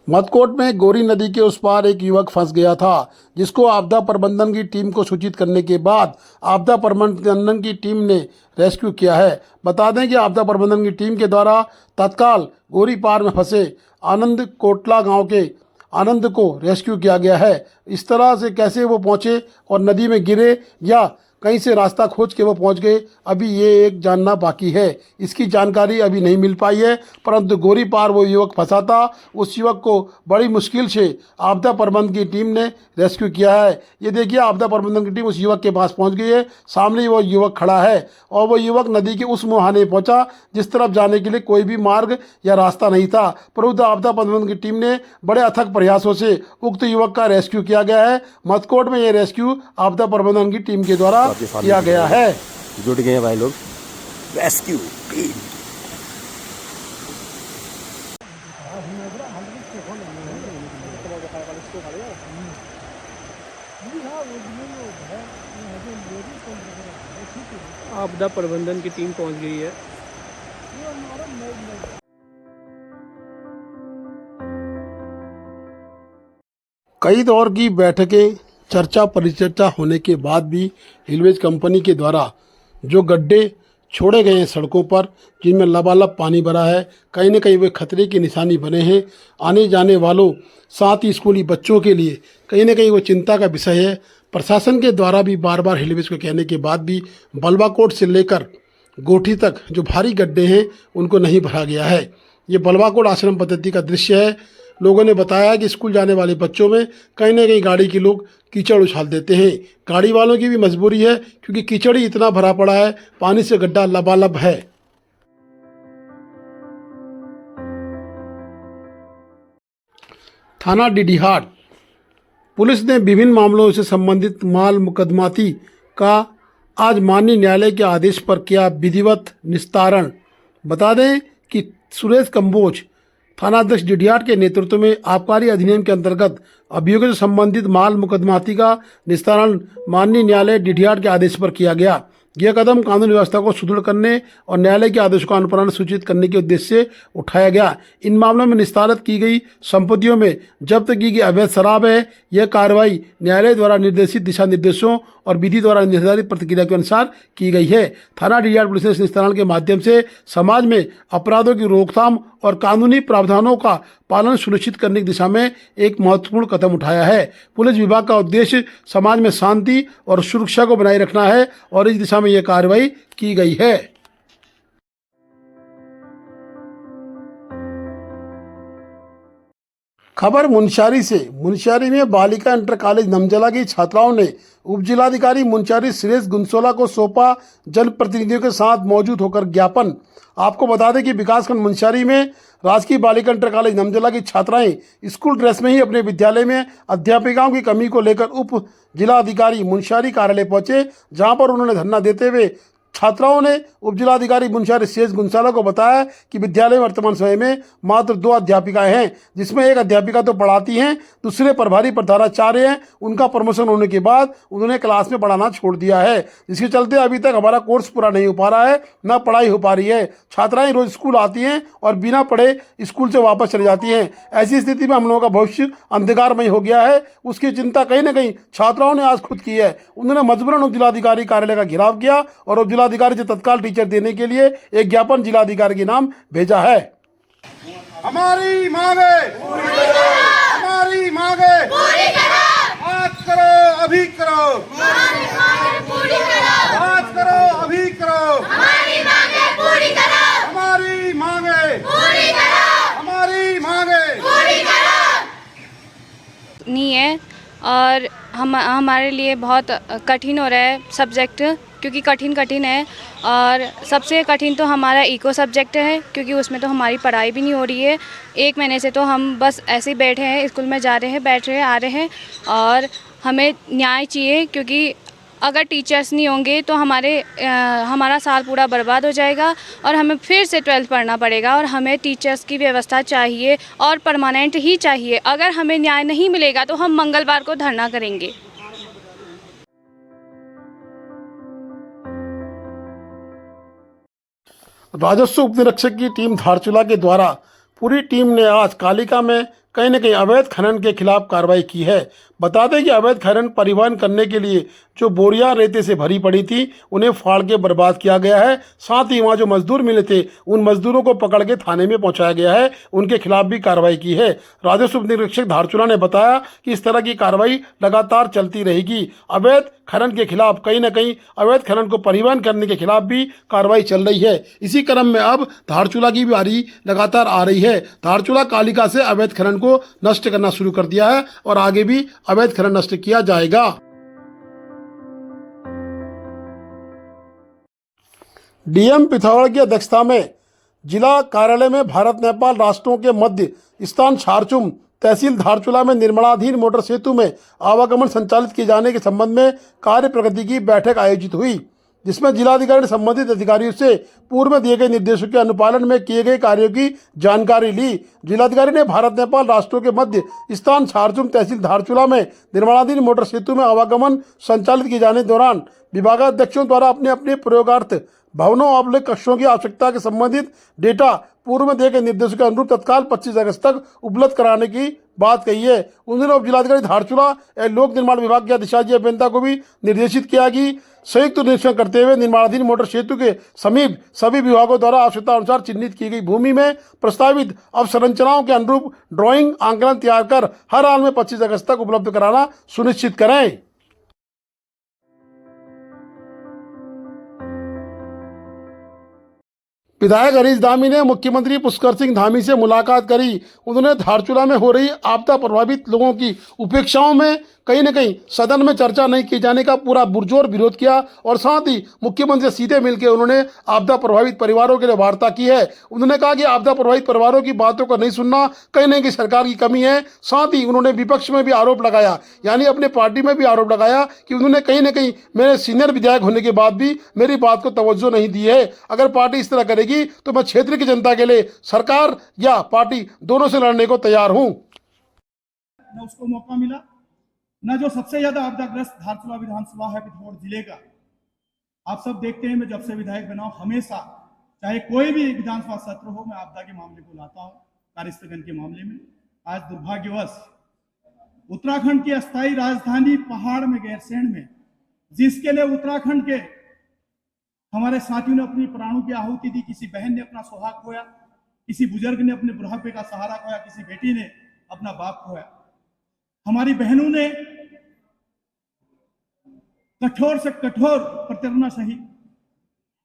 मदकोट में गोरी नदी के उस पार एक युवक फंस गया था, जिसको आपदा प्रबंधन की टीम को सूचित करने के बाद आपदा प्रबंधन की टीम ने रेस्क्यू किया है। बता दें कि आपदा प्रबंधन की टीम के द्वारा तत्काल गोरी पार में फंसे आनंद कोटला गांव के आनंद को रेस्क्यू किया गया है। इस तरह से कैसे वो पहुंचे और नदी में गिरे या कहीं से रास्ता खोज के वो पहुंच गए, अभी ये एक जानना बाकी है। इसकी जानकारी अभी नहीं मिल पाई है, परंतु गोरी पार वो युवक फंसा था। उस युवक को बड़ी मुश्किल से आपदा प्रबंधन की टीम ने रेस्क्यू किया है। ये देखिए, आपदा प्रबंधन की टीम उस युवक के पास पहुंच गई है। सामने ही वो युवक खड़ा है और वो युवक नदी के उस मुहाने पहुंचा जिस तरफ जाने के लिए कोई भी मार्ग या रास्ता नहीं था। परंतु आपदा प्रबंधन की टीम ने बड़े अथक प्रयासों से उक्त युवक का रेस्क्यू किया गया है। मदकोट में ये रेस्क्यू आपदा प्रबंधन की टीम के द्वारा किया गया है। जुट गए भाई लोग रेस्क्यू टीम। आपदा प्रबंधन की टीम पहुंच गई है। कई दौर की बैठकें, चर्चा परिचर्चा होने के बाद भी रेलवेज कंपनी के द्वारा जो गड्ढे छोड़े गए हैं सड़कों पर, जिनमें लबालब पानी भरा है, कहीं न कहीं वे खतरे की निशानी बने हैं। आने जाने वालों, साथ ही स्कूली बच्चों के लिए कहीं न कहीं वो चिंता का विषय है। प्रशासन के द्वारा भी बार बार रेलवेज को कहने के बाद भी बलवाकोट से लेकर गोठी तक जो भारी गड्ढे हैं उनको नहीं भरा गया है। ये बलवाकोट आश्रम पद्धति का दृश्य है। लोगों ने बताया कि स्कूल जाने वाले बच्चों में कहीं ना कहीं गाड़ी के लोग कीचड़ उछाल देते हैं। गाड़ी वालों की भी मजबूरी है, क्योंकि कीचड़ ही इतना भरा पड़ा है, पानी से गड्ढा लबालब है। थाना डीडीहाट पुलिस ने विभिन्न मामलों से संबंधित माल मुकदमाती का आज माननीय न्यायालय के आदेश पर किया विधिवत निस्तारण। बता दें कि सुरेश कंबोज थानाध्यक्ष डीडीहाट के नेतृत्व में आबकारी अधिनियम के अंतर्गत अभियोगों से संबंधित माल मुकदमाती का निस्तारण माननीय न्यायालय डीडीहाट के आदेश पर किया गया। यह कदम कानून व्यवस्था को सुदृढ़ करने और न्यायालय के आदेशों का अनुपालन सूचित करने के उद्देश्य से उठाया गया। इन मामलों में निस्तारित की गई संपत्तियों में जब्त की गई अवैध शराब है। यह कार्रवाई न्यायालय द्वारा निर्देशित दिशा निर्देशों और विधि द्वारा निर्धारित प्रक्रिया के अनुसार की गई है। थाना डीडीहाट पुलिस ने इस निस्तारण के माध्यम से समाज में अपराधों की रोकथाम और कानूनी प्रावधानों का पालन सुनिश्चित करने की दिशा में एक महत्वपूर्ण कदम उठाया है। पुलिस विभाग का उद्देश्य समाज में शांति और सुरक्षा को बनाए रखना है और इस दिशा में यह कार्रवाई की गई है। खबर मुनस्यारी से। मुनस्यारी में बालिका इंटर कॉलेज नमजला की छात्राओं ने उपजिलाधिकारी मुनस्यारी सुरेश गुंसोला को सौंपा जनप्रतिनिधियों के साथ मौजूद होकर ज्ञापन। आपको बता दें कि विकासखंड मुनस्यारी में राजकीय बालिका इंटर कॉलेज नमजला की छात्राएं स्कूल ड्रेस में ही अपने विद्यालय में अध्यापिकाओं की कमी को लेकर उप जिलाधिकारी मुनस्यारी कार्यालय पहुंचे, जहां पर उन्होंने धरना देते हुए छात्राओं ने उपजिलाधिकारी मुनस्यारी सुरेश गुंसोला को बताया कि विद्यालय में वर्तमान समय में मात्र 2 अध्यापिकाएं हैं, जिसमें एक अध्यापिका तो पढ़ाती हैं, दूसरे प्रभारी प्रधानाचार्य हैं। उनका प्रमोशन होने के बाद उन्होंने क्लास में पढ़ाना छोड़ दिया है, जिसके चलते अभी तक हमारा कोर्स पूरा नहीं हो पा रहा है, न पढ़ाई हो पा रही है। छात्राएं रोज स्कूल आती हैं और बिना पढ़े स्कूल से वापस चले जाती हैं। ऐसी स्थिति में हम लोगों का भविष्य अंधकारमय हो गया है। उसकी चिंता कहीं ना कहीं छात्राओं ने आज खुद की है। उन्होंने मजबूरन उपजिलाधिकारी कार्यालय का घेराव किया और उपजिलाधिकारी से तत्काल टीचर देने के लिए एक ज्ञापन जिलाधिकारी के नाम भेजा है। हमारी मांगे पूरी करो, हमारी मांगे पूरी करो, आज करो अभी करो, हमारी मांगे पूरी करो, आज करो अभी करो, हमारी मांगे पूरी करो, हमारी मांगे पूरी करो, हमारी मांगे पूरी करो। नहीं है और हमारे लिए बहुत कठिन हो रहा है सब्जेक्ट, क्योंकि कठिन है। और सबसे कठिन तो हमारा इको सब्जेक्ट है, क्योंकि उसमें तो हमारी पढ़ाई भी नहीं हो रही है। 1 महीने से तो हम बस ऐसे ही बैठे हैं, स्कूल में जा रहे हैं, बैठ रहे हैं, आ रहे हैं। और हमें न्याय चाहिए, क्योंकि अगर टीचर्स नहीं होंगे तो हमारा साल पूरा बर्बाद हो जाएगा और हमें फिर से 12th पढ़ना पड़ेगा। और हमें टीचर्स की व्यवस्था चाहिए और परमानेंट ही चाहिए। अगर हमें न्याय नहीं मिलेगा तो हम मंगलवार को धरना करेंगे। राजस्व उपनिरीक्षक की टीम धारचूला के द्वारा पूरी टीम ने आज कालिका में कहीं न कहीं अवैध खनन के खिलाफ कार्रवाई की है। बता दें कि अवैध खनन परिवहन करने के लिए जो बोरियां रेते से भरी पड़ी थी उन्हें फाड़ के बर्बाद किया गया है। साथ ही वहां जो मजदूर मिले थे उन मजदूरों को पकड़ के थाने में पहुंचाया गया है, उनके खिलाफ भी कार्रवाई की है। राजस्व निरीक्षक धारचूला ने बताया कि इस तरह की कार्रवाई लगातार चलती रहेगी। अवैध खनन के खिलाफ कहीं न कहीं अवैध खनन को परिवहन करने के खिलाफ भी कार्रवाई चल रही है। इसी क्रम में अब धारचूला की बारी लगातार आ रही है। धारचूला कालिका से अवैध खनन को नष्ट करना शुरू कर दिया है और आगे भी अवैध खनन नष्ट किया जाएगा। डीएम पिथौरागढ़ की अध्यक्षता में जिला कार्यालय में भारत नेपाल राष्ट्रों के मध्य स्थान छारचुम तहसील धारचूला में निर्माणाधीन मोटर सेतु में आवागमन संचालित किए जाने के संबंध में कार्य प्रगति की बैठक आयोजित हुई, जिसमें जिलाधिकारी ने संबंधित अधिकारियों से पूर्व में दिए गए निर्देशों के अनुपालन में किए गए कार्यों की जानकारी ली। जिलाधिकारी ने भारत नेपाल राष्ट्रों के मध्य स्थान छारचुम तहसील धारचूला में निर्माणाधीन मोटर सेतु में आवागमन संचालित किए जाने के दौरान विभागाध्यक्षों द्वारा अपने अपने प्रयोगार्थ भवनों और कक्षों की आवश्यकता के संबंधित डेटा पूर्व में दिए गए निर्देशों के अनुरूप तत्काल 25 अगस्त तक उपलब्ध कराने की बात कही है। उन दिनों उप जिलाधिकारी धारचूला एवं लोक निर्माण विभाग के अधिशासी अभियंता को भी निर्देशित किया कि संयुक्त निरीक्षण करते हुए निर्माणाधीन मोटर सेतु के समीप सभी विभागों द्वारा आवश्यकता अनुसार चिन्हित की गई भूमि में प्रस्तावित अवसंरचनाओं के अनुरूप ड्राइंग आंकलन तैयार कर हर हाल में 25 अगस्त तक उपलब्ध कराना सुनिश्चित करें। विधायक हरीश धामी ने मुख्यमंत्री पुष्कर सिंह धामी से मुलाकात करी। उन्होंने धारचूला में हो रही आपदा प्रभावित लोगों की उपेक्षाओं में कहीं न कहीं सदन में चर्चा नहीं किए जाने का पूरा पुरजोर विरोध किया और साथ ही मुख्यमंत्री से सीधे मिलकर उन्होंने आपदा प्रभावित परिवारों के लिए वार्ता की है। उन्होंने कहा कि आपदा प्रभावित परिवारों की बातों को नहीं सुनना कहीं न कहीं सरकार की कमी है। साथ ही उन्होंने विपक्ष में भी आरोप लगाया, यानी अपने पार्टी में भी आरोप लगाया कि उन्होंने कहीं न कहीं मेरे सीनियर विधायक होने के बाद भी मेरी बात को तवज्जो नहीं दी है। अगर पार्टी इस तरह करेगी तो मैं क्षेत्र की जनता के लिए सरकार या पार्टी दोनों से लड़ने को तैयार हूं। न उसको मौका मिला, न जो सबसे ज्यादा आपदाग्रस्त धारचूला विधानसभा है पिथौरागढ़ जिले का। आप सब देखते हैं, मैं जब से विधायक बना हूं हमेशा चाहे कोई भी विधानसभा सत्र हो मैं आपदा के मामले को लाता हूं, कार्यस्थगन के मामले में। आज दुर्भाग्यवश उत्तराखंड की अस्थायी राजधानी पहाड़ में गैरसैंण में, जिसके लिए उत्तराखंड के हमारे साथियों ने अपनी प्राणों की आहुति दी, किसी बहन ने अपना सुहाग खोया, किसी बुजुर्ग ने अपने बुढ़ापे का सहारा खोया, किसी बेटी ने अपना बाप खोया। हमारी बहनों ने कठोर से कठोर प्रताड़ना सही।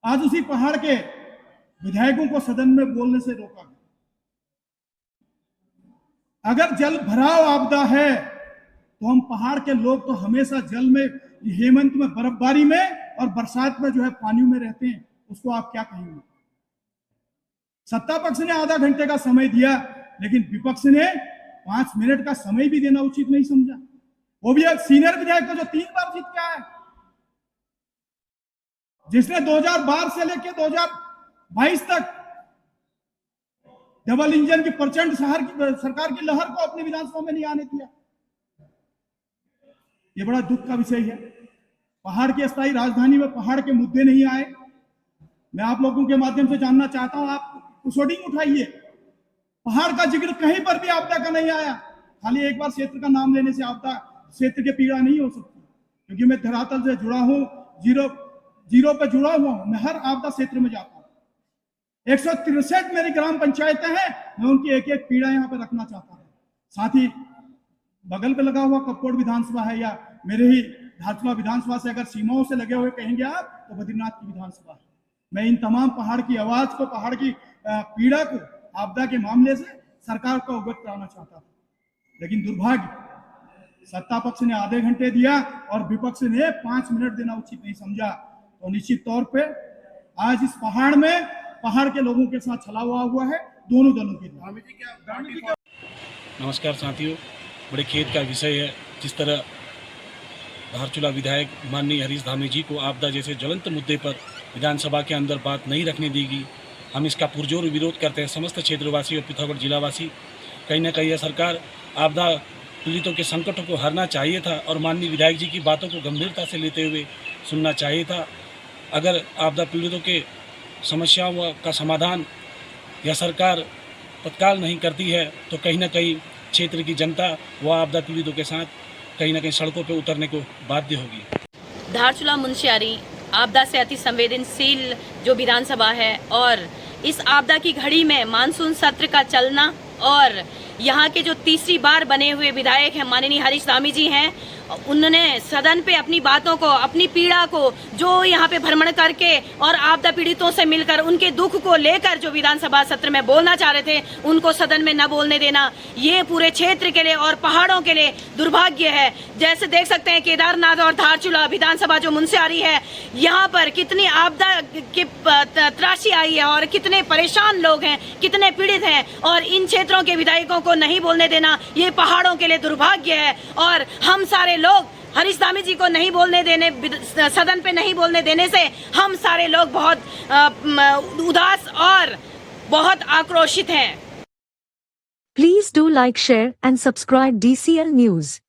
आज उसी पहाड़ के विधायकों को सदन में बोलने से रोका गया। अगर जल भराव आपदा है तो हम पहाड़ के लोग तो हमेशा जल में, हेमंत में बर्फबारी में और बरसात में जो है पानी में रहते हैं, उसको आप क्या कहेंगे? सत्ता पक्ष ने आधा घंटे का समय दिया, लेकिन विपक्ष ने 5 मिनट का समय भी देना उचित नहीं समझा। वो भी एक सीनियर विधायक को जो 3 बार जीत के आया, जिसने 2012 से लेकर 2022 तक डबल इंजन की प्रचंड सरकार की लहर को अपनी विधानसभा में नहीं आने दिया। ये बड़ा दुख का विषय है। पहाड़ की अस्थायी राजधानी में पहाड़ के मुद्दे नहीं आए। मैं आप लोगों के माध्यम से जानना चाहता हूं, आप रिकॉर्डिंग उठाइए, पहाड़ का जिक्र कहीं पर भी आपदा का नहीं आया। खाली एक बार क्षेत्र का नाम लेने से आपदा क्षेत्र की पीड़ा नहीं हो सकती, क्योंकि मैं धरातल से जुड़ा हूं, जीरो पे जुड़ा हुआ हूं। मैं हर आपदा क्षेत्र में जाता हूं। 163 मेरी ग्राम पंचायतें हैं, मैं उनकी एक एक पीड़ा यहाँ पे रखना चाहता हूँ। साथ ही बगल पे लगा हुआ कपकोट विधानसभा है, या मेरे ही धारचूला विधानसभा से अगर सीमाओं से लगे हुए कहेंगे आप, तो बद्रीनाथ की विधानसभा है। मैं इन तमाम पहाड़ की आवाज को, पहाड़ की पीड़ा को आपदा के मामले से सरकार को अवगत कराना चाहता था, लेकिन दुर्भाग्य सत्ता पक्ष ने आधे घंटे दिया और विपक्ष ने 5 मिनट देना उचित नहीं समझा। तो निश्चित तौर पे आज इस पहाड़ में पहाड़ के लोगों के साथ छलावा हुआ है दोनों दलों के। नमस्कार साथियों, बड़े खेद का विषय है जिस तरह धारचूला विधायक माननीय हरीश धामी जी को आपदा जैसे ज्वलंत मुद्दे पर विधानसभा के अंदर बात नहीं रखने दी गई। हम इसका पुरजोर विरोध करते हैं, समस्त क्षेत्रवासी और पिथौरागढ़ जिलावासी। कहीं ना कहीं यह सरकार आपदा पीड़ितों के संकटों को हरना चाहिए था और माननीय विधायक जी की बातों को गंभीरता से लेते हुए सुनना चाहिए था। अगर आपदा पीड़ितों के समस्याओं का समाधान यह सरकार तत्काल नहीं करती है तो कहीं ना कहीं क्षेत्र की जनता व आपदा पीड़ितों के साथ कहीं ना कहीं सड़कों पर उतरने को बाध्य होगी। धारचूला मुनस्यारी आपदा से अति संवेदनशील जो विधानसभा है और इस आपदा की घड़ी में मानसून सत्र का चलना और यहाँ के जो तीसरी बार बने हुए विधायक हैं माननीय हरीश धामी जी हैं, उन्होंने सदन पे अपनी बातों को, अपनी पीड़ा को, जो यहाँ पे भ्रमण करके और आपदा पीड़ितों से मिलकर उनके दुख को लेकर जो विधानसभा सत्र में बोलना चाह रहे थे, उनको सदन में न बोलने देना, ये पूरे क्षेत्र के लिए और पहाड़ों के लिए दुर्भाग्य है। जैसे देख सकते हैं केदारनाथ और धारचूला विधानसभा जो मुनस्यारी है, यहाँ पर कितनी आपदा की त्रासी आई है और कितने परेशान लोग हैं, कितने पीड़ित हैं, और इन क्षेत्रों के विधायकों को नहीं बोलने देना ये पहाड़ों के लिए दुर्भाग्य है। और हम सारे लोग हरीश धामी जी को नहीं बोलने देने, सदन पे नहीं बोलने देने से हम सारे लोग बहुत उदास और बहुत आक्रोशित हैं। Please do like, share and subscribe DCL News.